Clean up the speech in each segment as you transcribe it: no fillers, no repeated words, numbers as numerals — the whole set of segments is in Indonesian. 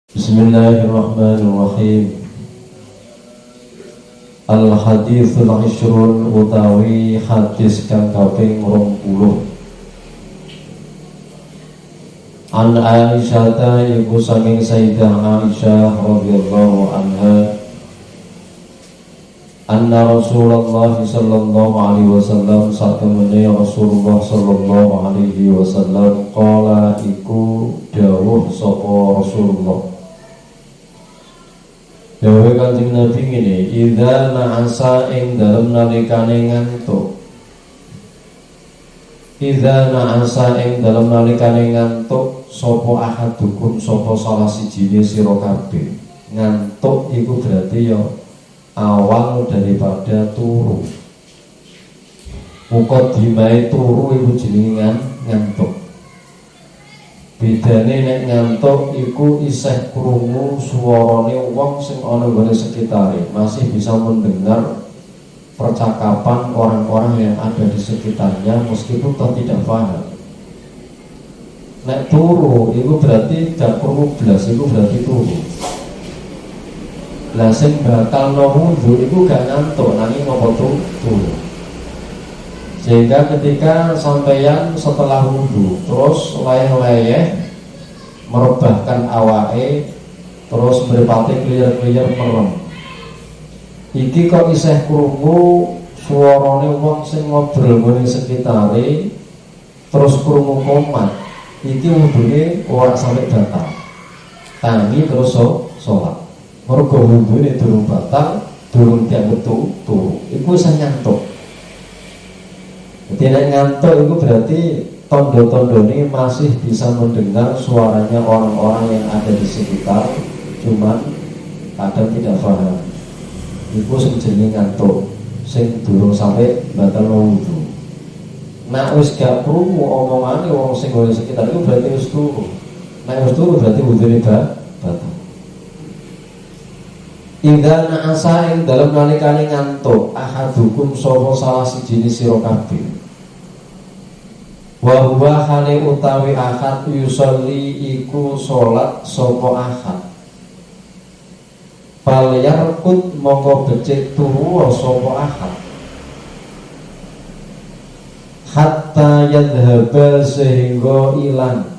Bismillahirrahmanirrahim. Al-haditsul ishrun utawi hadis kang kaping 20. An Aisyah ibu saking Sayyidah Aisyah radhiyallahu anha anna Rasulullah sallallahu alaihi wasallam satemene Rasulullah sallallahu alaihi wasallam qala iku dawuh sapa Rasulullah. Dawe Kanjeng Nabi ngene, idza na'asa ing dalem nalikane ngantuk. Idza na'asa ing dalem nalikane ngantuk sapa ahadukum sapa salah sijine sira kabeh. Ngantuk iku berarti ya awal daripada turu. Mukadimah turu iku jenenge ngantuk. Bedane nek ngantuk iku isih krungu suarane wong sing ana nggone sekitare, masih bisa mendengar percakapan orang-orang yang ada di sekitarnya meskipun tidak paham. Nek turu iku berarti gak krungu blas, iku berarti turu. Lah sing bakal wudu iku gak ngantuk, nanging ngopo turu. Sehingga ketika sampeyan setelah wudu terus leyeh-leyeh merebahkan awake terus mripate kliyer-kliyer merem. Iki kok isih krungu suarane wong sing ngobrol ngene sekitare terus krungu komat. Iki wudune ora sampe batal. Tangi terus salat. Mergo wudune durung batal, durung dianggep turu. Iku isih ngantuk. Jadi ngantuk itu berarti tondo-tondo ini masih bisa mendengar suaranya orang-orang yang ada di sekitar, cuman kadang tidak paham. Itu sejenis ngantuk, sing durung sampai batal wudu. Nah wis gak krungu omongane wong sing di sekitar itu berarti wis turu. Nah wis turu berarti wudune batal. Idza na'asa ing dalem nalikane ngantuk ahadukum sapa salah sijine sira kabeh. Wa huwa hale utawi ahad yusolli iku salat sapa ahad. Fal yarqut mongko becik turu sapa ahad. Hatta yadhhaba sehingga ilang.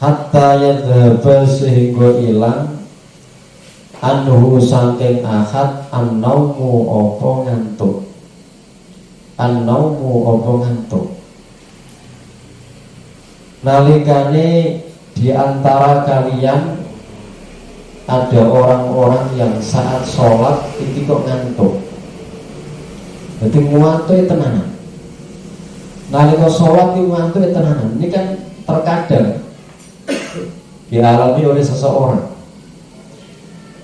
Hatta yadhhaba sehingga ilang. Anhu saking ahad an-naumu apa ngantuk. An-naumu apa ngantuk. Nalikane di antara kalian ada orang-orang yang saat sholat itu kok ngantuk. Jadi ngantuk tenanan. Nalika sholat itu ngantuk tenanan. Ini kan terkadang dialami oleh seseorang.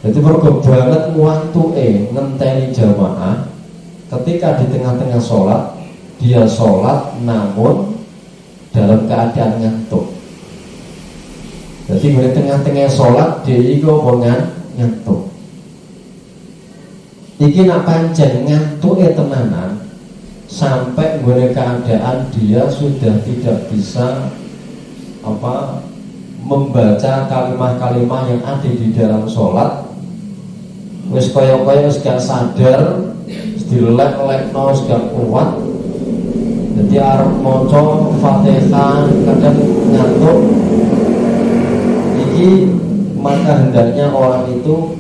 Jadi mergo banget ngantuke ngenteni jamaah ketika di tengah-tengah sholat dia sholat namun dalam keadaan ngantuk. Jadi di tengah-tengah sholat dia iku ngantuk. Iki nak pancen ngantuke tenanan sampai gue keadaan dia sudah tidak bisa membaca kalimat-kalimat yang ada di dalam sholat. Wis kaya-kaya wis gak sadar, wis dilek-lekno wis gak kuat. Jadi arep maca Fatihah kadang ngantuk. Iki maka hendaknya orang itu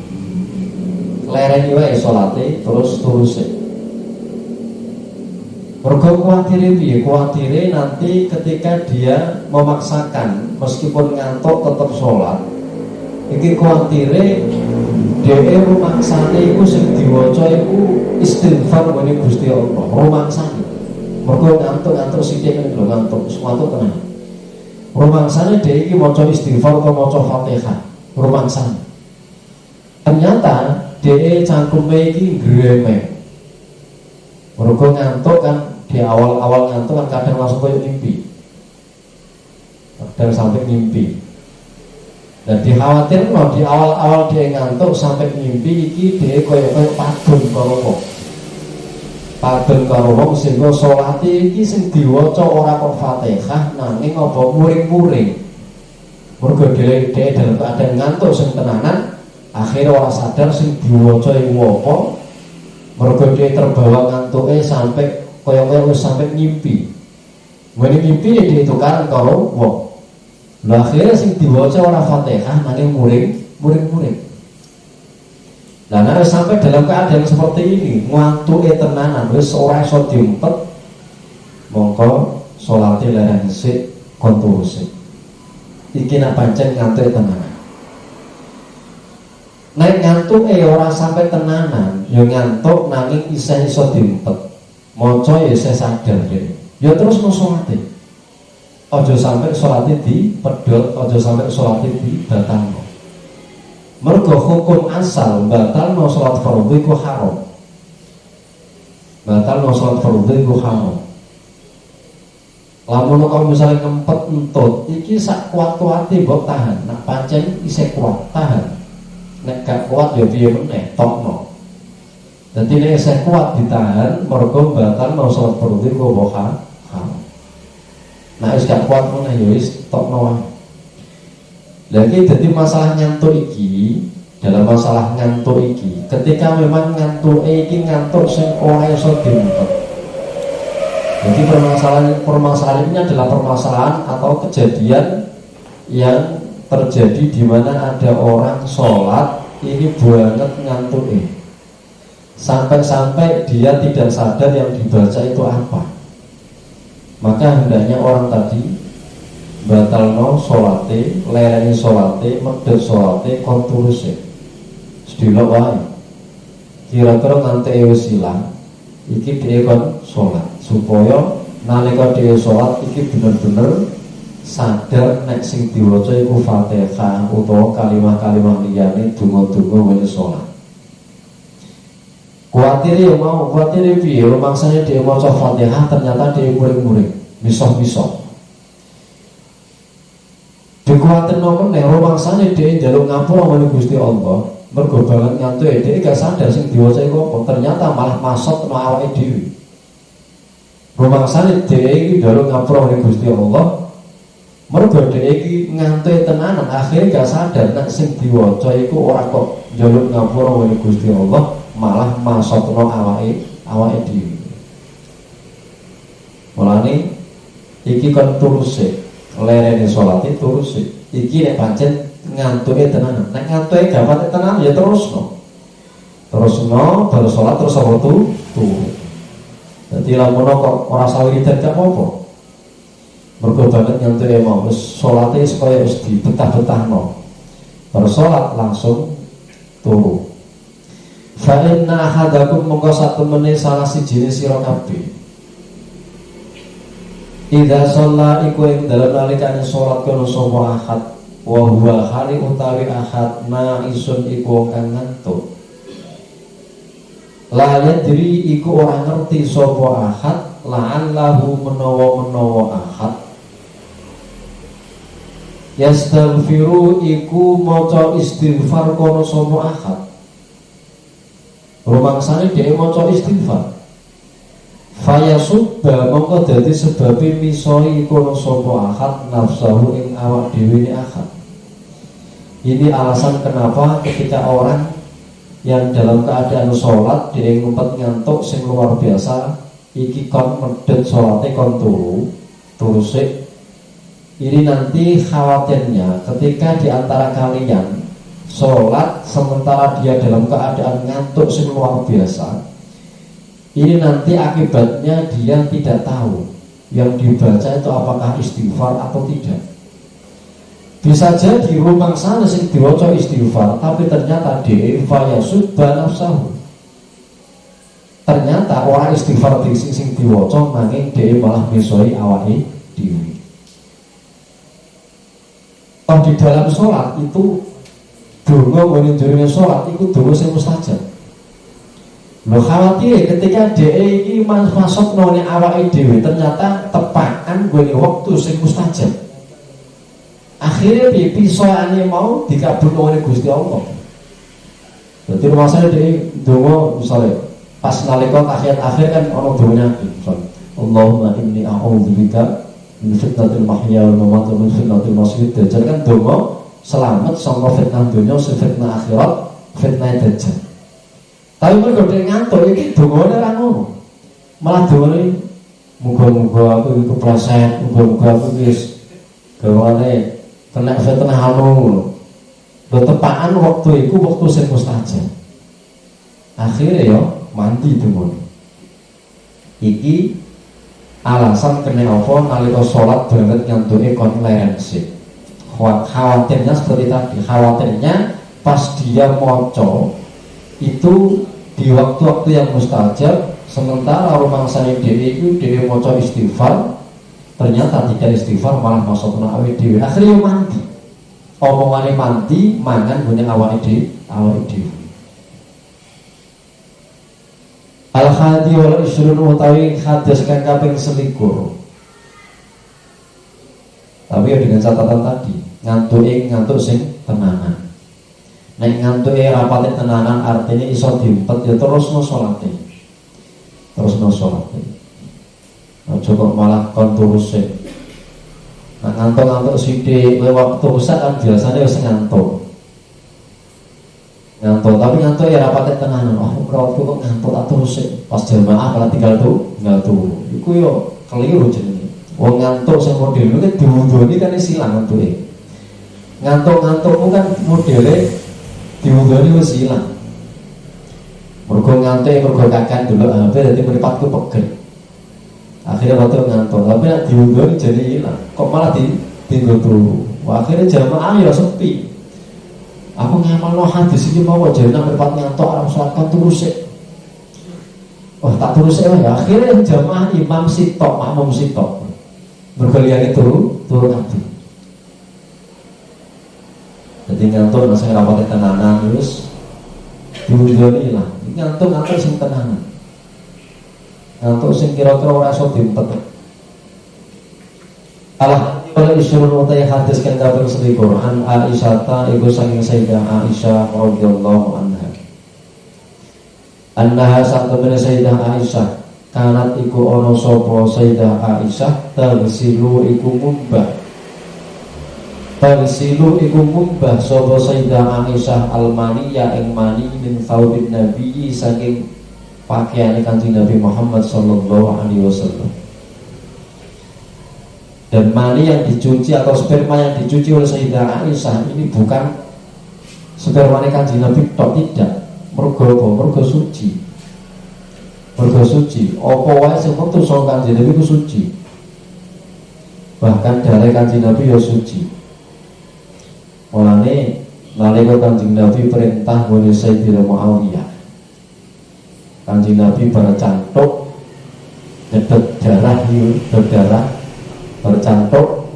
lereni wae salate terus turuse. Mergo kuwatire piye? Kuwatire nanti ketika dia memaksakan meskipun ngantuk tetap sholat. Iki kuwatire dhewe rumangsane iku sing diwaca iku istighfar wene Gusti Allah. Rumangsane. Mergo ngantuk sithik kan lho ngantuk, suatu tenan. Rumangsane dhewe iki maca istighfar atau maca Fatihah. Rumangsane. Ternyata dhewe cangkeme iki gremeng. Mergo ngantuk kan di awal-awal ngantuk kan kadang langsung koyo mimpi. Kadang sampai mimpi. Dan dikhawatirno di awal-awal dia ngantuk sampai mimpi iki dia koyo padun karo wong. Padun karo wong sehingga salate iki sing diwaca ora kok Fatihah nanging apa muring-muring. Mergo dhewe dalam keadaan ngantuk sing tenanan, akhirnya ora sadar sing diwaca iku apa. Mergo dhewe terbawa ngantuke sampai kaya wis sampai ngimpi. Mene ngimpi ya ditukaran karo wong. Lha akhirnya sing diwaca ora Fatihah nanging muring-muring. Lah nek sampai dalam keadaan seperti ini, ngantuke tenanan wis ora iso diumpet, mongko salate lereng sik kon turu sik. Iki nak pancen ngantuke tenanan. Nek ngantuke ora sampai tenanan, ya ngantuk nanging isih iso diumpet. Maca ya isih sadar dhewe. Ya terus no salate. Aja sampai salate dipedhot, aja sampai salate dibatalno. Mergo hukum asal batalno salat fardhu iku haram. Batalno salat fardhu iku haram. Lamun kok misalnya ngempet entut, iki sak kuat-kuate mbok tahan. Nak pancen isih kuat, tahan. Nek gak kuat ya piye meneh, tokno. Dadi nek isih kuat ditahan, mergo batalno salat fardhu iku haram. Nah wis gak kuat meneh ya wis tokno wae. Lagi jadi masalah ngantuk iki, dalam masalah ngantuk iki, ketika memang ngantuk iki ngantuk sing ora iso diumpet. Jadi permasalahan ini adalah permasalahan atau kejadian yang terjadi di mana ada orang sholat ini banget ngantuk sampai-sampai dia tidak sadar yang dibaca itu apa. Maka hendaknya orang tadi batalno sholate, lereni sholate, medhot sholate, kon turu sik. Sedilok wae. Kira-kira nanti wis ilang, iki dhewe kon sholat supaya nalika dhewe sholat iki bener-bener sadar nek sing diwaca iku Fatihah utawa kalimah-kalimah liyane donga-donga wis sholat. Kuatir ya mau, kuatir piye maksane dhewe maca Fatihah ternyata dhewe muring-muring, misah-misah. Dikuatir nopo nek rumangsane dhewe njaluk ngapura marang Gusti Allah, mergo banget ngantuk dhewe gak sadar sing diwaca iku apa, ternyata malah masuk nang awake dhewe. Rumangsane dhewe iki njaluk ngapura marang Gusti Allah, mergo dhewe iki ngantuk tenanan, akhirnya gak sadar nek sing diwaca iku ora kok njaluk ngapura marang Gusti Allah, malah masuk nang awake dhewe. Mulane iki kon turu sik. Lerene sholat itu terus iki nek pancen ngantuke tenan. Nek ngantuke gak tenan ya terusno baru sholat terus apa tuh. Dadi lamun kok ora sawiridan gak apa-apa. Mergo banget ngantuke mau wis sholate supaya wis dibetah-betahno. Baru sholat langsung turu. Fa inna ahadakum mongko satemene salah siji sira kabeh Idza shalla iku ing dalem nalikane salat kono sapa ahad wa huwa hali utawi ahad isun iku kang ngantuk. La yadri iku ora ngerti sapa ahad la'allahu menawa ahad. Yastaghfiru iku maca istighfar kono sapa ahad. Rumangsane dhewe maca istighfar. Faya subba mongko dadi sebabe misoi kono sapa ahad nafsahu ing awak dhewe ahad. Ini alasan kenapa ketika orang yang dalam keadaan sholat dia ngumpet ngantuk sing luar biasa iki kon medhot sholate kon turu sik. Ini nanti khawatirnya ketika di antara kalian sholat sementara dia dalam keadaan ngantuk sing luar biasa, ini nanti akibatnya dia tidak tahu yang dibaca itu apakah istighfar atau tidak. Bisa jadi rumang sana sing diwaca istighfar, tapi ternyata dia fayasubba nafsahu. Ternyata orang istighfar sing diwaca nanging dia malah misoi awake dhewe. Oh, di dalam sholat itu donga menunjukkan sholat itu donga sing mustajab. Lo khawatir ketika DE ini masuk none awake dhewe ternyata tepakan gue waktu sing mustajab. Akhirnya pisoane mau dikabul oleh Gusti Allah. Jadi masalah DE donga misalnya pas nalika tahiyat akhir kan ana dongane iki. Allahumma inni a'udzubika min fitnatil mahya wal mamat wa min fitnatil masiihid dajjal kan donga selamat saka fitnah dunya, fitnah akhirat, fitnah dajjal. Tapi mergo dhek ngantuk iki dongane ora ngono. Malah dongane muga-muga aku iki kepleset, muga-muga aku wis gawane kena fitnah anu. Lho tepaan waktu iku waktu sing mustajab. Akhirnya ya mandi dongane. Iki alasan kena apa nalika sholat banget ngantuke kon leren sik. Khawatirnya seperti tadi, khawatirnya pas dia moco itu di waktu-waktu yang mustajab, sementara rumangsane dhewe iku dhewe moco istighfar, ternyata tidak istighfar malah masuk kena awake dhewe. Akhirnya mandi. Omongane mandi mangan gone awake dhewe. Al-hadi wal isyrun utawi hadis kang kaping 21. Tapi ya dengan catatan tadi, ngantuk sing tenanan. Nek ngantuke rapate tenanan artinya iso diempet ya terusno salate. Aja kok malah kon terus. Nah ngantuk sithik kowe waktu usah kan biasanya wis ngantuk, tapi ngantuk ya rapate tenanan. Waktu kok ngantuk tak terus pas jamaah malah tinggal tuh. Iku yo keliru jenenge. Wong ngantuk sing model iki diwudoni kan silang ngantuke. Ngantuk-ngantukmu kan modele diwudoni wis ilang. Mergo kakan dulu HP dadi mripatku pegel. Akhirnya waktu ngantuk, tapi nek diwudoni jadi ilang. Kok malah ditinggal turu. Akhirnya jamaah ya sepi. Aku ngamalno hadis iki mau jane mripat ngantuk ora usah terus sik. Tak terus ya. Akhirnya jamaah imam sitok, makmum sitok. Berkeliling turu kabeh. Jadi ngantuk nang rapate tenanan terus diwudoni lah. Ngantuk sing tenanan. Ngantuk sing kira-kira ora iso diempet. Oleh isyurun utai hadis kang kaping 21 an Aisyah iku saking Sayyidah Aisyah radhiyallahu anha. Annaha satamene Sayyidah Aisyah kanat iku ana sapa Sayyidah Aisyah tagsilu iku mumbah sapa Sayyidah Aisyah almaniyah ing mani min thawbin nabi saking pakaiane Kanjeng Nabi Muhammad sallallahu alaihi wasallam. Dan mani yang dicuci atau sperma yang dicuci oleh Sayyidah Aisyah ini bukan sperma Kanjeng Nabi tok, tidak. Mergo suci. Apa wae sing metu saka Kanjeng Nabi ku suci. Bahkan darah Kanjeng Nabi ya suci. Mulane nalika Kanjeng Nabi perintah oleh Sayyidina Muawiyah, Kanjeng Nabi bercantuk nyedot darah berdarah bercantuk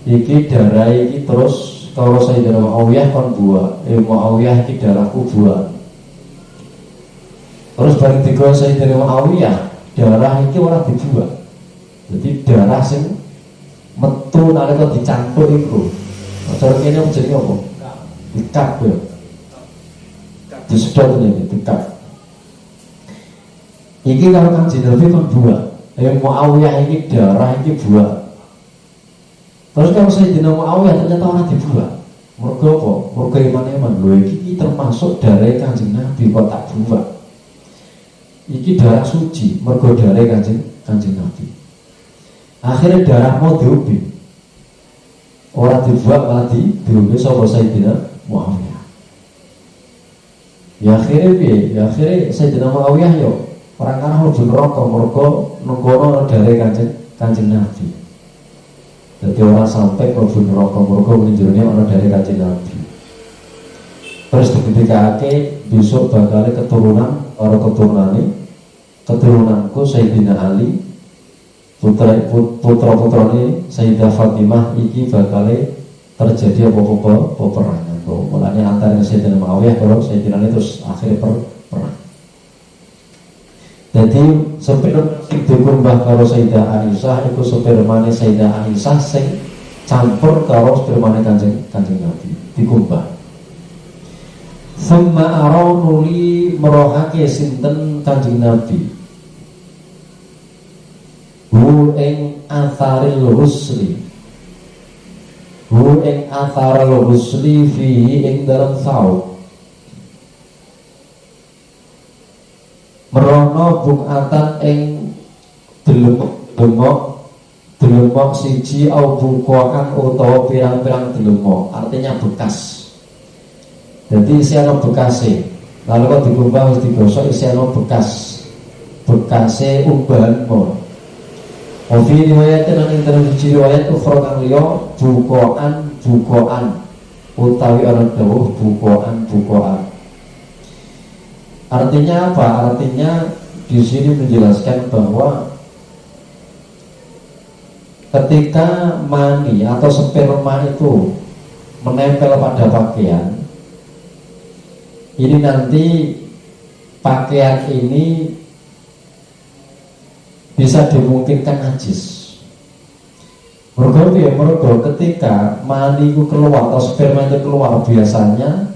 iki darah iki terus kalau Sayyidina Muawiyah kon buah Muawiyah iki darahku buah. Terus bareng digowo Sayyidina Muawiyah darah iki ora dibuang. Jadi darah sing metu nalika dicantuk iku cara kene jenenge apa? Dikap ya. Disedot ini dikap. Iki kalau Kanjeng Nabi kon buah. Muawiyah ini darah ini buah. Terus kalau Sayyidina Muawiyah ternyata orang dibuah. Mergo apa? Mergo iman lho iki termasuk darah Kanjeng Nabi kok tak buah. Iki darah suci, mergo darah Kanjeng Nabi. Akhirnya darah mau diubi. Orang dibuat malah diubi sapa Sayyidina Muawiyah. Ya akhirnya Sayyidina Muawiyah yo orang kan harus neraka mergo nunggono dari kanjeng Nabi. Jadi orang sampai mlebu neraka mergo menjurune ana dari kanjeng Nabi. Terus dibuktikake besok bakal keturunan orang keturunanku Sayyidina Ali, putra-putrane Sayyidah Fatimah iki bakal terjadi apa-apa peperangan. Mulanya antara Sayyidina Muawiyah kalau Sayyidina Ali terus akhirnya perang. Jadi sopir itu kumbah karo Sayyidah Aisyah itu spermane Sayyidah Aisyah sing campur karo spermane kanjeng Nabi dikumbah. Summa aronuli merohake sinten kanjeng Nabi. hu ing atharil rusli, hu ing atharil rusli fihi ing dalam saub, merono bukatan ing delemok siji au bukoan utawa pirang-pirang delemok, artinya bekas. Jadi isi ana bekase. Lalu kok dikumbah wis digosok isi ana bekase umbahan mo. Ofi riwayat lan ing dalam riwayat ukhra kang liya bukoan utawi ana dawuh bukoan. Artinya apa? Artinya di sini menjelaskan bahwa ketika mani atau sperma itu menempel pada pakaian, ini nanti pakaian ini bisa dimungkinkan najis. Mergo ketika mani itu keluar atau sperma itu keluar, biasanya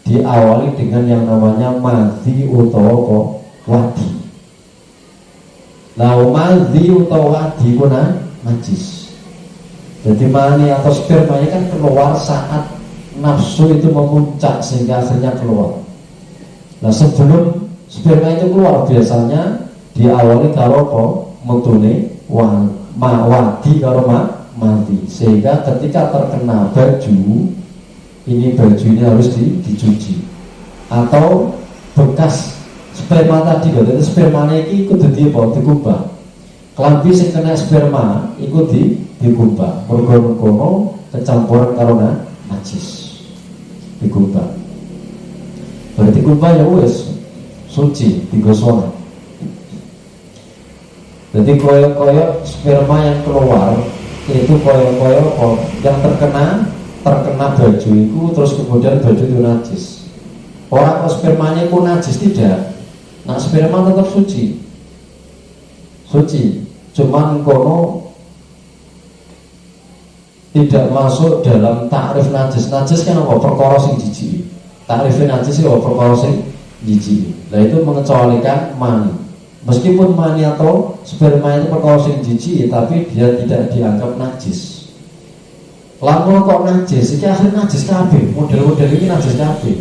diawali dengan yang namanya madhi utawa wadi. Nah, madhi utawa wadi itu najis. Jadi mani atau sperma ini kan keluar saat nafsu itu memuncak sehingga akhirnya keluar. Nah, sebelum sperma itu keluar biasanya diawali karo metune wadi karo mati, sehingga ketika terkena baju ini, baju ini harus dicuci, atau bekas sperma tadi, jadi spermanya ini kudu dikubah. Klambi sing kena sperma iku dikubah, mergo kecampuran karo najis, dikubah. Berarti kubah ya wis suci, digosok. Jadi koyo-koyo sperma yang keluar itu koyo-koyo yang terkena baju itu, terus kemudian baju itu najis. Orang spermanya itu najis tidak. Nah, sperma tetap suci, cuman kono tidak masuk dalam takrif najis. Najis kan apa? Perkara sing jijik. Takrifnya najis itu perkara sing jijik. Nah, itu mengecualikan mani. Meskipun mani atau sperma itu perkara sing jijik, tapi dia tidak dianggap najis. Lamun kok najis, iki akhir najis kabeh. Model-model ini najis kabeh.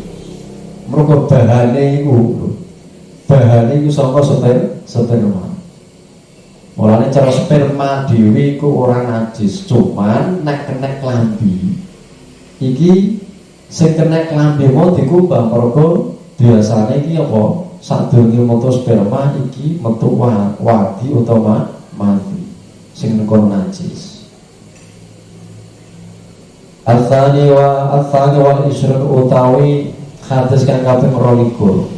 Mergo bahane iku saka sperma. Mulane cara sperma dhewe iku ora najis, cuman nek kena klambi iki sing kena klambi mau dikubah, mergo biasane iki apa? Sadurunge metu sperma iki metu wadi utawa mati sing kono najis. Al-thani wal isyrun utawi hadis kang kaping 22.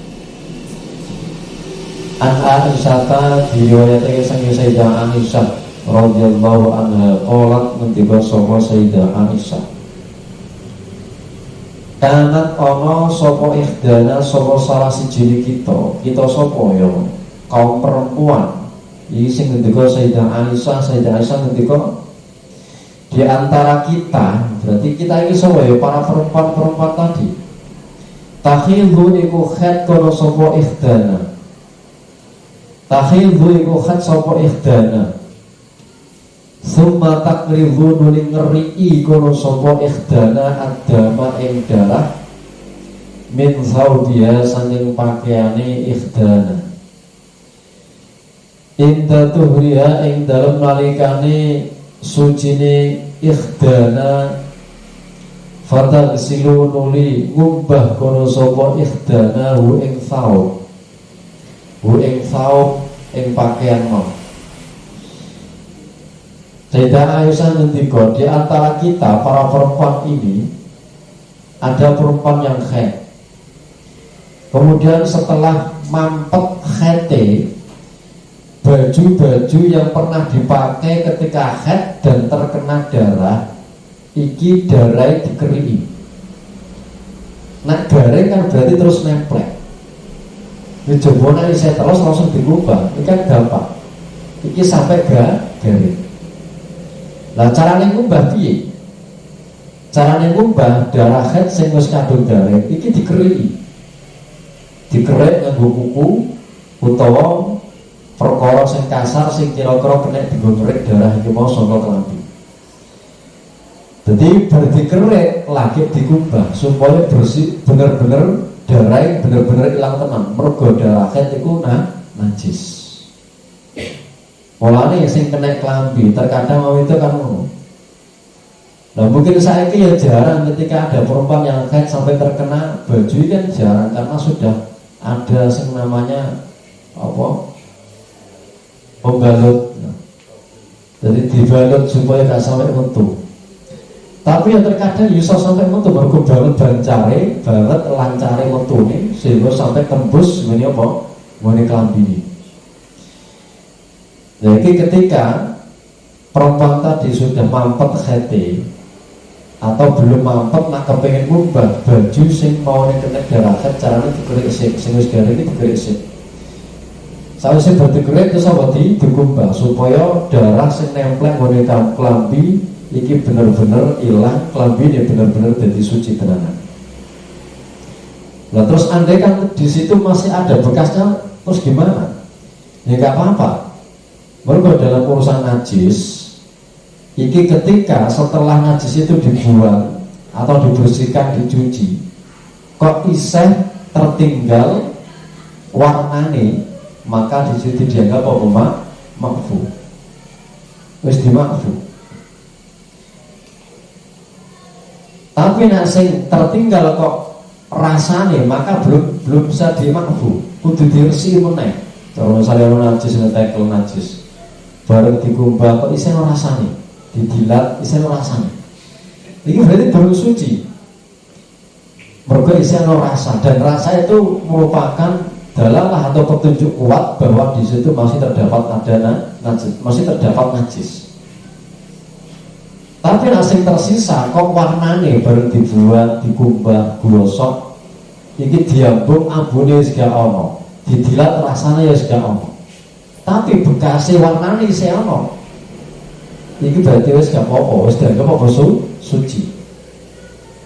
An Aisyah diriwayatake sang Sayyidah Aisyah radhiyallahu anha qalat ngendika sapa Sayyidah Aisyah, kanat ana sapa ikhdana sapa salah siji kita sapa ya kaum perempuan. Iki sing ngendika Sayyidah Aisyah ngendika di antara kita, berarti kita ini sapa ya, para perempuan tadi. Takhidhu iku khat kono sapa ikhdana. Takhidhu iku khat sapa ikhdana. Summa takridhu nuli ngeri kono sapa ikhdana adama ing darah min thawbiha saking pakaiane ikhdana. Inda tuhriha ing dalem nalikane sucine ikhdana fata silu nuli ngumbah kono sapa ikhdana hu ing thawb ing pakaian mau. Sayyidah Aisyah ngendika, di antara kita para perempuan ini ada perempuan yang haid. Kemudian setelah mampet haid, baju-baju yang pernah dipakai ketika haid dan terkena darah, iki darah dikeri. Nah, darah kan berarti terus nempel. Ini jempolnya saya terus langsung diubah. Ini kan gampang. Iki sampai garing. Lah carane ngubah piye? Carane ngubah darah haid sing wis kadung darah iki dikeriki. Dikerek nganggo kuku utawa perkara sing kasar sing kira-kira kena dienggo ngerik darah iki mau saka klambi. Jadi bar dikerik lagi dikubah supaya bersih bener-bener darah bener-bener hilang tenang. Mergo darah haid iku najis. Mulane sing kena klambi terkadang mau itu kan ngono. Nah mungkin saya ya jarang ketika ada perempuan yang haid sampai terkena baju kan jarang karena sudah ada yang namanya apa pembalut. Jadi dibalut supaya gak sampai metu. Tapi yang terkadang bisa sampai metu baru banget bancare banget lancare metu nih sehingga sampai tembus ini apa ngene klambi ini. Jadi ketika perempuan tadi sudah mampet haid atau belum mampet nak kepengen ngubah baju sing mau kena darah caranya dikerik sik sing wis garing iki dikerik sik. Sawise dikerik terus apa dikumbah supaya darah sing nempel ngene klambi iki bener-bener ilang, klambi ini bener-bener jadi suci tenanan. Nah terus andai kan di situ masih ada bekasnya terus gimana? Ya nggak apa-apa. Mergo dalam urusan najis iki ketika setelah najis itu dibuang atau dibersihkan, dicuci, kok isih tertinggal warnane, maka di situ dianggap apa makfu. Wis dimakfu. Tapi nek sing tertinggal kok rasane, maka belum bisa dimakfu. Kudu diresiki meneh. Kalau misalnya najis ngetekel najis, bareng dikumbah kok isih rasane. Didilat isih rasane. Ini berarti baru suci. Mergo isih rasa dan rasa itu merupakan dalalah atau petunjuk kuat bahwa di situ masih terdapat najis, masih terdapat najis. Tapi asing tersisa kok warnane bareng dibuat, dikumbah, gosok, iki diambung ambune wis gak ono. Didilat rasane ya wis gak ono. Tapi bekase warnane isih ono. Ini berarti wis gak apa-apa, wis dianggap apa suci.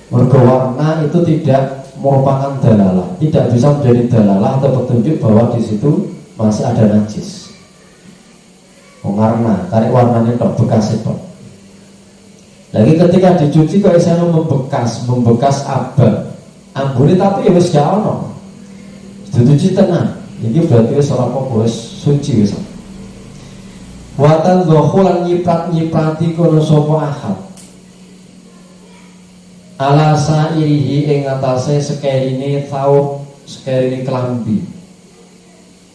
Mergo warna itu tidak merupakan dalalah, tidak bisa menjadi dalalah atau petunjuk bahwa di situ masih ada najis. Warna, tarik warnanya tok, bekas itu. Lagi ketika dicuci kok isih membekas abang. Ambune tapi ya wis gak ono. Dicuci tenan. Ini berarti wis ora apa-apa, wis suci wis. Watan dhokulan nyiprat-nyiprati kono sopo ahad ala sairihi ing atase sekerine thawb, sekerine kelambi.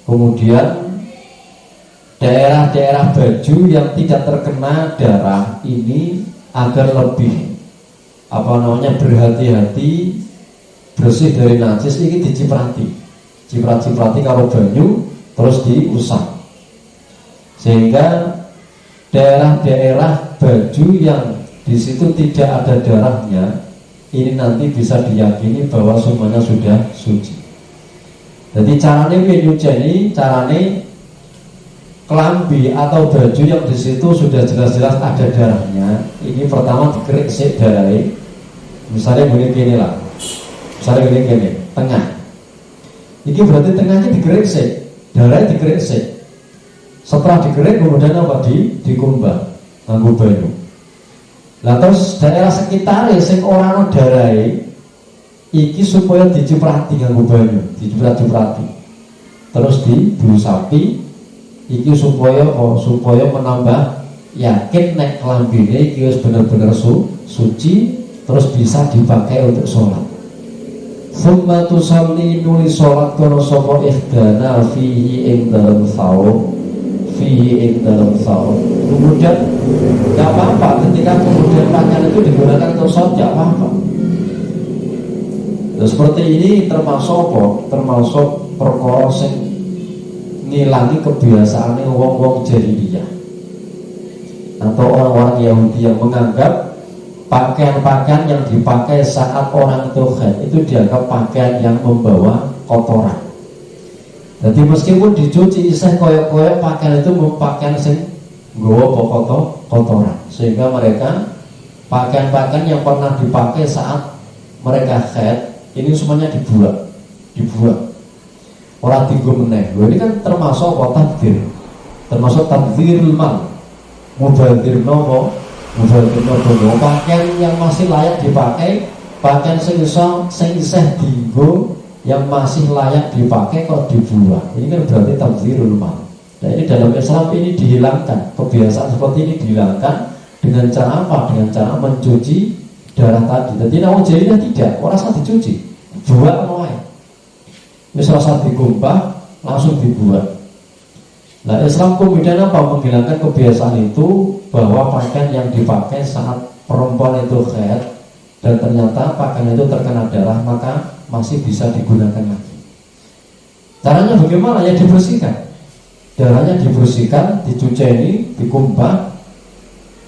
Kemudian daerah-daerah baju yang tidak terkena darah ini agar lebih berhati-hati bersih dari najis ini diciprati, ciprat-ciprati kalau banyu terus diusap. Sehingga daerah-daerah baju yang di situ tidak ada darahnya ini nanti bisa diyakini bahwa semuanya sudah suci. Jadi caranya nyuci, caranya kelambi atau baju yang di situ sudah jelas-jelas ada darahnya. Ini pertama dikerik sik darahnya. Misalnya begini lah, misalnya begini tengah. Ini berarti tengahnya dikerik sik, darahnya dikerik sik. Setelah digerik kemudian apa dikumbah nganggo banyu. Lah terus daerah sekitar sing ora ana darahe iki supaya diciprati nganggo banyu, diciprat-ciprati. Terus diusapi iki supaya menambah yakin nek klambine iki wis bener-bener suci terus bisa dipakai untuk sholat. Summa tusalli nuli sholat kono sapa ihdana fihi ing dalam thawb. Kemudian gak apa-apa ketika kemudian pakaian itu digunakan untuk sholat, gak apa-apa. Nah, seperti ini termasuk apa? Termasuk perkara sing ngilangi kebiasaane wong-wong jahiliyah atau orang-orang Yahudi yang menganggap pakaian-pakaian yang dipakai saat orang itu haid itu dianggap pakaian yang membawa kotoran. Jadi meskipun dicuci isih koyok-koyok pakaian itu pakaian sing nggawa kotoran, sehingga mereka pakaian-pakaian yang pernah dipakai saat mereka haid ini semuanya dibuang. ora dienggo meneh. Lho ini kan termasuk apa takdir. Termasuk takdirul mal. Mubadzir nopo? Mubadzir nopo pakaian yang masih layak dipakai, pakaian sing isih dienggo yang masih layak dipakai kok dibuang. Ini kan berarti takdirul mal. Nah ini dalam Islam ini dihilangkan, kebiasaan seperti ini dihilangkan dengan cara apa? Dengan cara mencuci darah tadi. Jadi namun jadinya tidak, orang rasa dicuci, buang mulai. Misal rasa digumpah, langsung dibuang. Nah Islam kemudian apa? Menghilangkan kebiasaan itu bahwa pakaian yang dipakai saat perempuan itu haid dan ternyata pakaian itu terkena darah, maka masih bisa digunakan lagi. Caranya bagaimana? Ya dibersihkan. Darahnya dibersihkan, dicuci, dikumpah,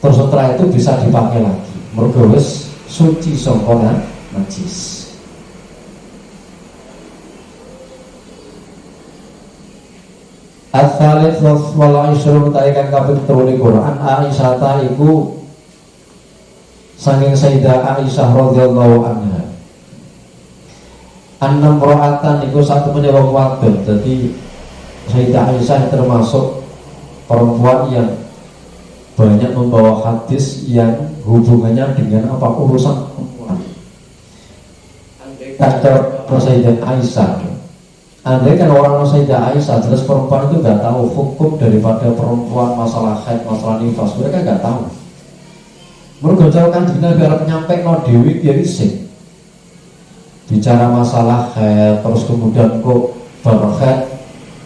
terus setelah itu bisa dipakai lagi. Mergo wis suci saka najis. Al-Thalith wal 20 tarikan kaping 3 Quran Aisyah iku saking Sayyidah Aisyah radhiyallahu anha. Annam ro'atan iku satu wong wadon. Jadi Sayyidah Aisyah termasuk perempuan yang banyak membawa hadis yang hubungannya dengan apa urusan perempuan. Kata Sayyidah Aisyah, andai kan orang Sayyidah Aisyah jelas perempuan itu nggak tahu hukum daripada perempuan masalah haid, masalah nifas, mereka nggak tahu. Mereka jauhkan dina biar nyampe no dewi dia isik bicara masalah haid, terus kemudian kok berhaid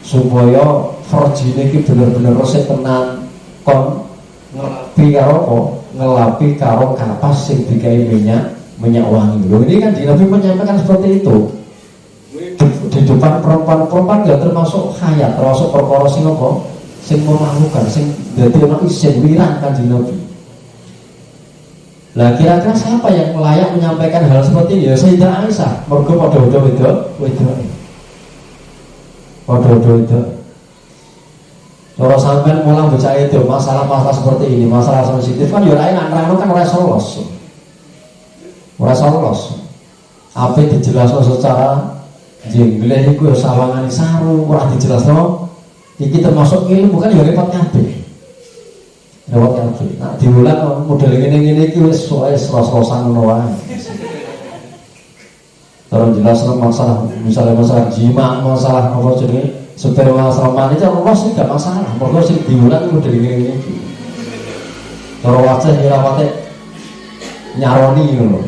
supaya verjine iki bener-bener resik tenan kon ngelapi karo kapas sing dikai minyak wangi. Loh ini kan di Nabi menyampaikan seperti itu. Di depan perempuan ya termasuk khayat, termasuk perkara sing apa? Sing memalukan, sing dadi ana isin wirang Kanjeng Nabi. Lah kira-kira siapa yang layak menyampaikan hal seperti ini? Ya Sayyidah Aisyah. Mergo padha-padha wedok. Padha-padha. Kalau sampai mulang baca itu masalah-masalah seperti ini, masalah sensitif kan ya ora enak kan ora solos. Ora solos. Apa dijelaskan secara jengleh iku ya sawangane saru ora dijelasno. Iki termasuk ilmu kan ya repot kabeh. Repot kabeh. Nah diulang model ngene-ngene iki wis ros-rosan ngono wae. Terus jelasno masalah misalnya masalah jima, masalah apa jenenge sperma masalah itu ros sih gak masalah. Mergo sing diulang model ngene-ngene iki. Cara wajah nyirawate nyaroni ngono.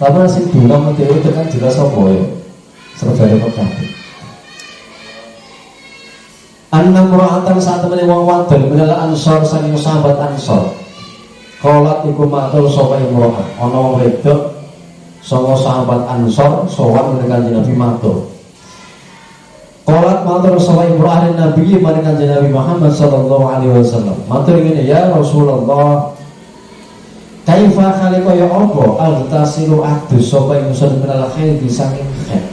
Tapi sing diulang itu kan jelas apa ya? Serba repot kabeh. Annam ra'atan saat temene wong wadon minal ansor saking sahabat ansor. Qalat iku matur sapa imro'ah. Ana wong wedok saka sahabat ansor sowan menika Kanjeng Nabi matur. Qalat matur sapa imro'ah Nabi marang Kanjeng Nabi Muhammad sallallahu alaihi wasallam. Matur ngene ya Rasulullah. Kaifa khalika ya apa al-tasilu adus sapa ingsun minal khairi saking khair.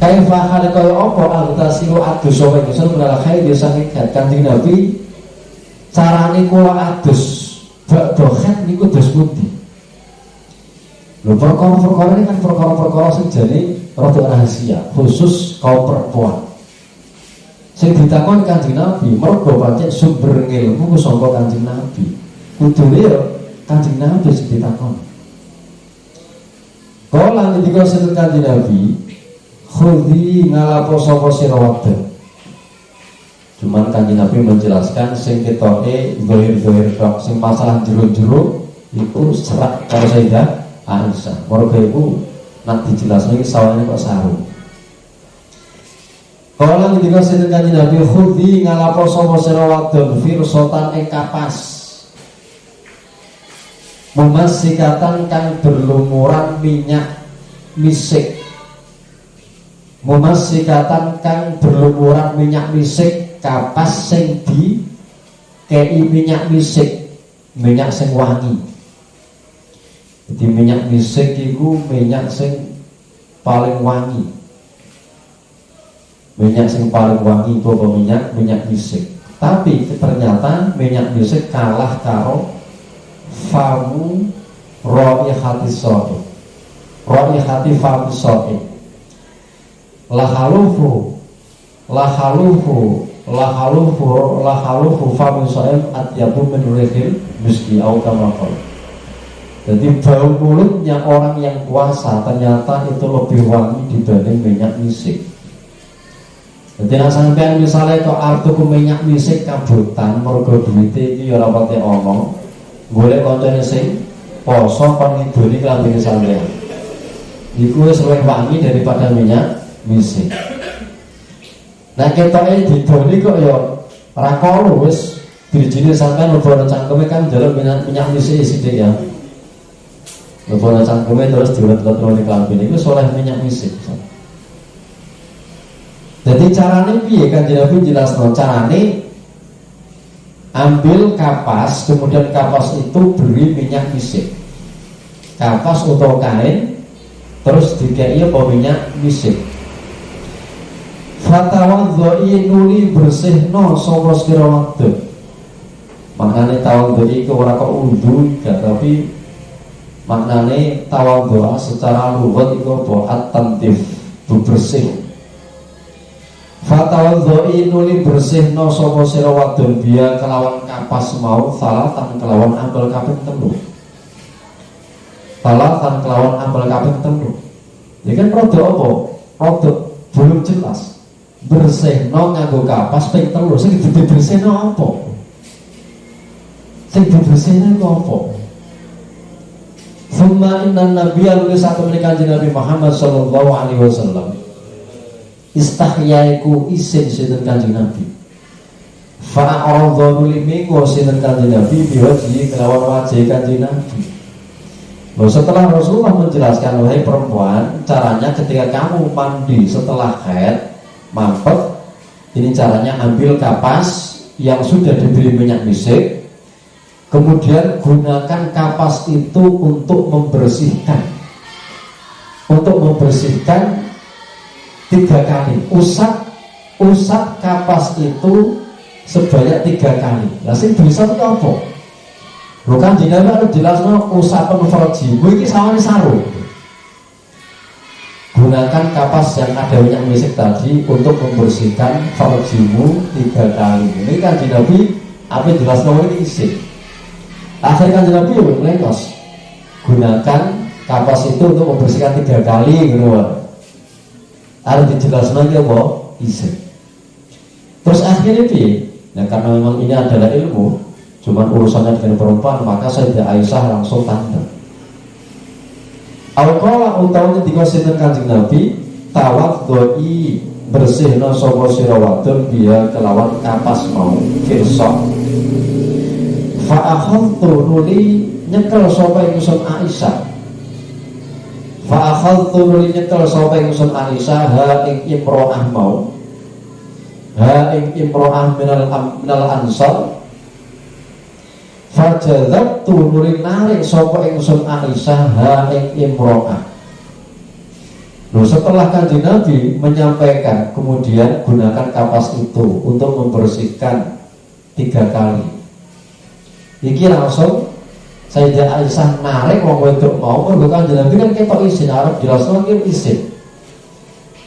Kaifa khalika ya apa al-tasilu adus sapa ingsun minal khairi saking khair. Kanjeng Nabi carane kula adus bakdo khair niku dos pundi. Lho perkara-perkara ini kan perkara-perkara sing jane rada rahasia khusus kaum perempuan. Sing ditakon Kanjeng Nabi mergo pancen sumber ilmu saka Kanjeng Nabi. Kudune ya Kanjeng Nabi sing ditakon. Kala ngendika sinten Kanjeng Nabi, khudhi ngalapo sapa sira wadon. Cuman Kanjeng Nabi menjelaskan sing ketoke zahir-zahir tok, sing masalah jero-jero iku serak karo Sayyidah Aisyah. Mergo iku nek dijelasno iki sawane kok saru. Kala ngendika sinten Kanjeng Nabi, khudhi ngalapo sapa sira wadon firsotan ing kapas. Memasikatan kang berlumuran minyak misik. Memasikatan kang berlumuran minyak misik kapas sing di kei minyak misik, minyak sing wangi. Jadi minyak misik itu minyak sing paling wangi. Minyak sing paling wangi itu apa minyak misik. Tapi ternyata minyak misik kalah karo famu raihati so'id. Raihati famu so'id. lahalufu famin so'em atyabu min rihil miski au kamakol. Jadi bau mulutnya orang yang puasa ternyata itu lebih wangi dibanding minyak misik. Jadi nak sampean misalnya kok artuku minyak misik kabutan mergo duwite iki ya ora pati ana. Golek kancane sing poso kon ngidoni klambi sampean. Iku wis luwih wangi daripada minyak misik. Nah ketoke didoni kok ya ora kolu wis dirijine sampean lebono cangkeme kan njaluk minyak misik sithik ya. Lebono cangkeme terus diulet-ulet ning klambi niku soleh minyak misik. Jadi carane piye Kanjeng Nabi jelasno carane ambil kapas kemudian kapas itu beri minyak misik. Kapas atau kain terus dikei apa minyak misik. Fatawadhdha'i nuli bersihno sapa sira wadon. Maknane tawadhdha'i iku ora kok wudu tapi maknane tawadhdha secara lughat iku apa at-tantif, bersih. Fatawadhdha'i nuli bersihno sapa sira wadon biya kelawan kapas mau salatan kelawan ambal kaping 3. Salatan kelawan ambal kaping 3. Ya kan rada apa? Rada belum jelas. Bersihno nganggo kapas ping 3 sing dibersihno apa? Sing dibersihno iku apa? Summa inna nabiyya satu menika Kanjeng Nabi Muhammad sallallahu alaihi wasallam istahyaiku isin sinten Kanjeng Nabi. Fa'aradhu limingo sinten Kanjeng Nabi biwajhi kelawan wajah Kanjeng Nabi. Loh, setelah Rasulullah menjelaskan wahai perempuan caranya ketika kamu mandi setelah haid mampet, ini caranya ambil kapas yang sudah diberi minyak misik, kemudian gunakan kapas itu untuk membersihkan 3 kali. Usap kapas itu sebanyak 3 kali. Lah sing bisa itu apa? Bukan jenenge harus jelasno usapan farji. Iki sawane sarung. Gunakan kapas yang ada minyak misik tadi untuk membersihkan farjimu 3 kali. Ini kan Nabi apa jelas nomor ini isi. Akhir kan Nabi melengos. Gunakan kapas itu untuk membersihkan 3 kali gitu. Harus dijelaskan lagi apa isi. Terus akhirnya nah karena memang ini adalah ilmu, cuman urusannya dengan perempuan, maka Sayyidah Aisyah langsung tanda. Al-Qala utawa ketika sinten Kanjeng Nabi tawadhdha'i bersihna sapa sira wadon biya kelawan kapas mau firsa. Fa akhadtu nuli nyekel sapa ingsun Aisyah. Fa akhadtu nuli nyekel sapa ingsun Aisyah ha ing imro'ah mau. Ha ing imro'ah minal ansar. Fajadzabtu nuri narik sapa ingsun Aisyah ha ing imro'ah. Loh, setelah Kanjeng Nabi menyampaikan, kemudian gunakan kapas itu untuk membersihkan 3 kali. Iki langsung Sayyidah Aisyah narik wong wedok mau, mergo Kanjeng Nabi kan ketok izin Arab jelasno iki izin.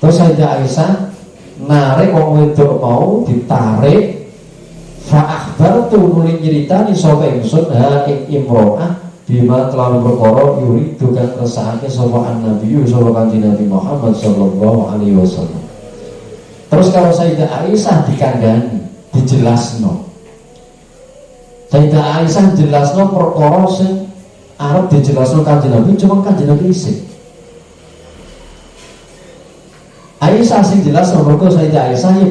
Terus Sayyidah Aisyah narik wong wedok mau ditarik. Fa'akhbartu nuli nyeritani sapa ingsun ha ing imro'ah bima kelawan perkara yuri dukan resahake sapa Nabi sapa Kanjeng Nabi Muhammad sallallahu alaihi wasallam. Terus kalau Sayyidah Aisyah dikandani, dijelasno. Sayyidah Aisyah jelasno perkara sing arep dijelasno Kanjeng Nabi cuma Kanjeng Nabi isih. Aisyah sing jelasno mergo Sayyidah Aisyah ya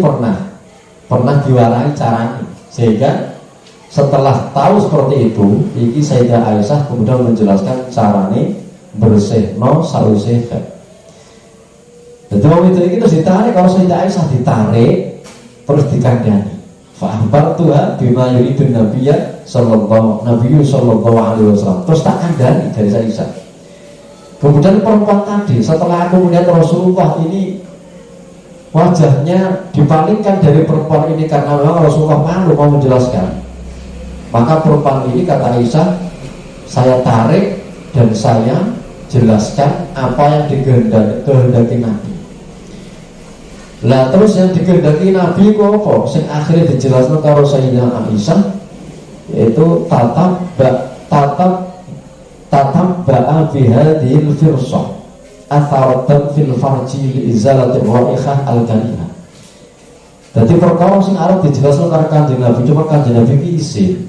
pernah diwarai caranya. Sehingga setelah tahu seperti itu, iki Sayyidah Aisyah kemudian menjelaskan carane bersihno sause haid. Jadi waktu itu terus ditarik, kalau Sayyidah Aisyah ditarik terus dikandani. Fa'akhbartuha bima yuridun nabiyya sallallahu alaihi wasallam. Terus tak kandani dari Aisyah. Kemudian perempuan tadi setelah aku melihat Rasulullah ini wajahnya dipalingkan dari perempuan ini karena memang Rasulullah malu mau menjelaskan, maka perempuan ini kata Aisyah, saya tarik dan saya jelaskan apa yang dikehendaki Nabi. Lah terus yang dikehendaki Nabi kok apa? Sing akhirnya dijelaskan karo Sayyidah Aisyah yaitu tatap ba'a bihadhil firsah atharatan fil farji li izalati raihah al-karihah. Jadi perkara sing arep dijelaskan karo Kanjeng Nabi, cuma Kanjeng Nabi iki isin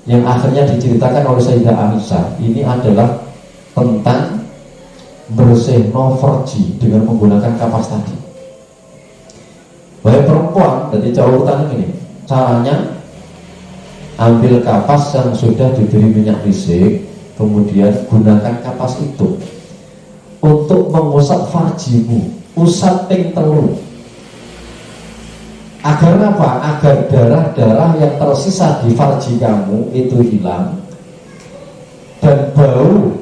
yang akhirnya diceritakan oleh Sayyidah Aisyah ini adalah tentang bersihno farji dengan menggunakan kapas tadi. Wahai perempuan, jadi urutan ini caranya ambil kapas yang sudah diberi minyak misik, kemudian gunakan kapas itu untuk mengusap farjimu, usap ping telu. Agar apa? Agar darah-darah yang tersisa di farji kamu itu hilang, dan bau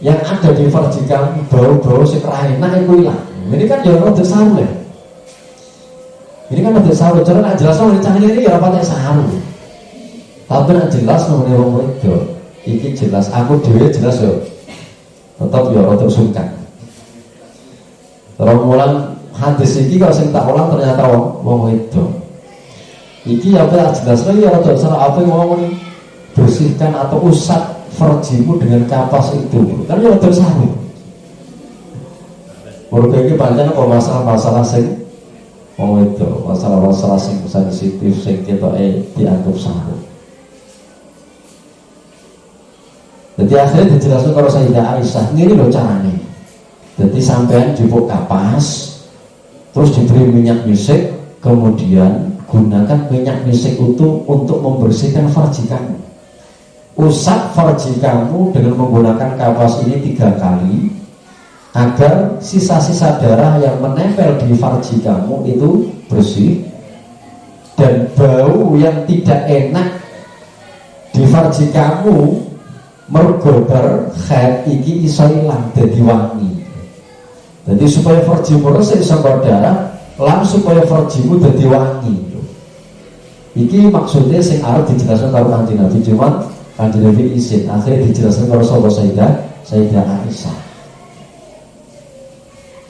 yang ada di farji kamu, bau-bau sekerainan itu hilang. Ini kan ya rada saru ya. Ini kan rada saru, cara nak jelas nang cahaya ini ya pakai saru. Tapi nak jelas nang wong wedok, iki jelas aku dhewe jelas yo. Tetap ya rada sungkan. Terus mulang hadis iki kalau sing tak ulang ternyata wong wedok. Iki ya tak jelas lagi ya rada cara apa ngomong bersihkan atau usap farjimu dengan kapas itu. Kan ya rada saru. Mergo iki pancen kok masalah-masalah sing wong wedok, masalah-masalah sing sensitif sing ketoke dianggap saru. Jadi akhirnya dijelaskan kalau Sayyidah Aisyah ini loh caranya. Jadi sampean jupuk kapas, terus diberi minyak misik, kemudian gunakan minyak misik itu untuk membersihkan farji kamu. Usap farji kamu dengan menggunakan kapas ini 3 kali, agar sisa-sisa darah yang menempel di farji kamu itu bersih, dan bau yang tidak enak di farji kamu mergober khair iki iso ilang dadi wangi. Jadi supaya farjimu resik saka darah, lan supaya farjimu dadi wangi. Iki maksudnya sing arep dijelaskan karo Kanjeng Nabi, cuma Kanjeng Nabi izin akhirnya dijelaskan karo sapa Sayyidah Aisyah.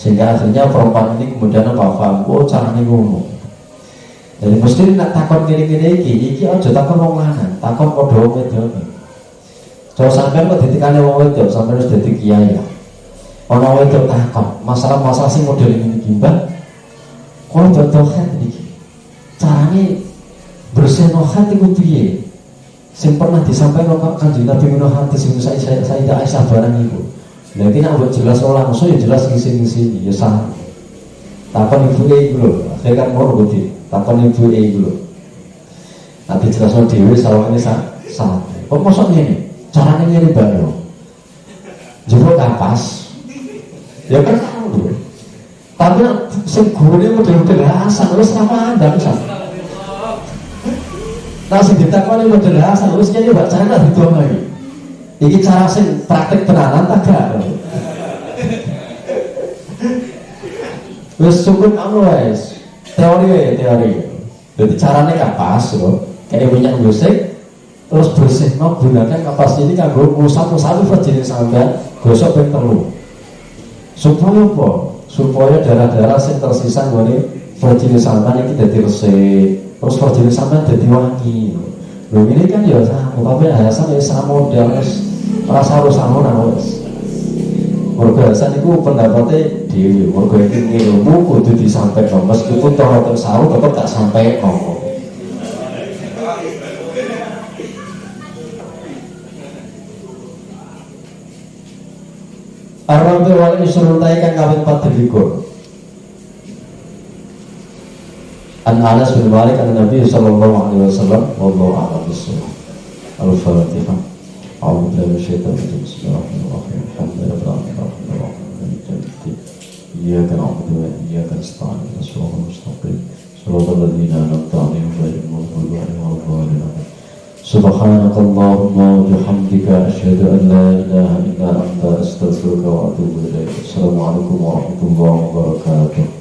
Sehingga akhirnya perempuan ini kemudian paham, oh caranya ngono. Jadi mesti nak takon gini-gini iki aja takon wong lanang, takon padha wong wedok. Kalau sampean kok ditikane wong wedok, sampean wis dadi kiai ya. Ana wedok takon, masalah-masalah sing model ini gimbal. Kok dodohan iki. Carane bersihno hati ku piye? Sing pernah disampaikan kok Kanjeng Nabi ngono hadis sing Sayyidah Aisyah barang iku. Lah iki nek mbok jelas langsung ya jelas ngisi-ngisi ya sah. Takon ibu iku lho, akhirnya kan mau ngerti. Takon ibu iku lho. Nanti jelasno dhewe sawangane sah. Kok mosok ngene? Caranya ngene bae. Jero kapas. Ya kan tahu. Tapi sing gurune model-model hasan wis ra mandang sak. Nah sing ditakoni model hasan wis kene mbak cara didonga iki. Iki cara sing praktek tenanan ta gak? Wis cukup anu wis. Teori. Jadi carane kapas lho, kayak minyak gosek terus bersihno gunakan kapas ini kanggo ngusap-usap farjine sampean gosok ping 3. Supaya apa? Supaya darah-darah yang tersisa nggone farjine sampean iki dadi resik, terus farjine sampean dadi wangi. Lho ini kan ya sama, tapi alasan ya sama model rasa rusano nang wis. Mergo alasan iku pendapatnya dhewe, mergo iki ilmu kudu disampaikan meskipun toh saru tetep tak sampaikan. Ar-Rabi wal Isrul taikan kawin 4 An Anas bin Malik an Nabi sallallahu alaihi wasallam wallahu a'lam bissawab. Al-Fatihah. A'udzu billahi minasyaitonir rajim. Bismillahirrahmanirrahim. Alhamdulillahirabbil iyyaka na'budu wa iyyaka nasta'in. Shiratal mustaqim. Shiratal ladzina an'amta 'alaihim ghairil maghdubi 'alaihim waladdallin. Subhanakallahumma wa bihamdika asyhadu an la ilaha illa anta astaghfiruka wa atubu ilaik. Assalamualaikum warahmatullahi wabarakatuh.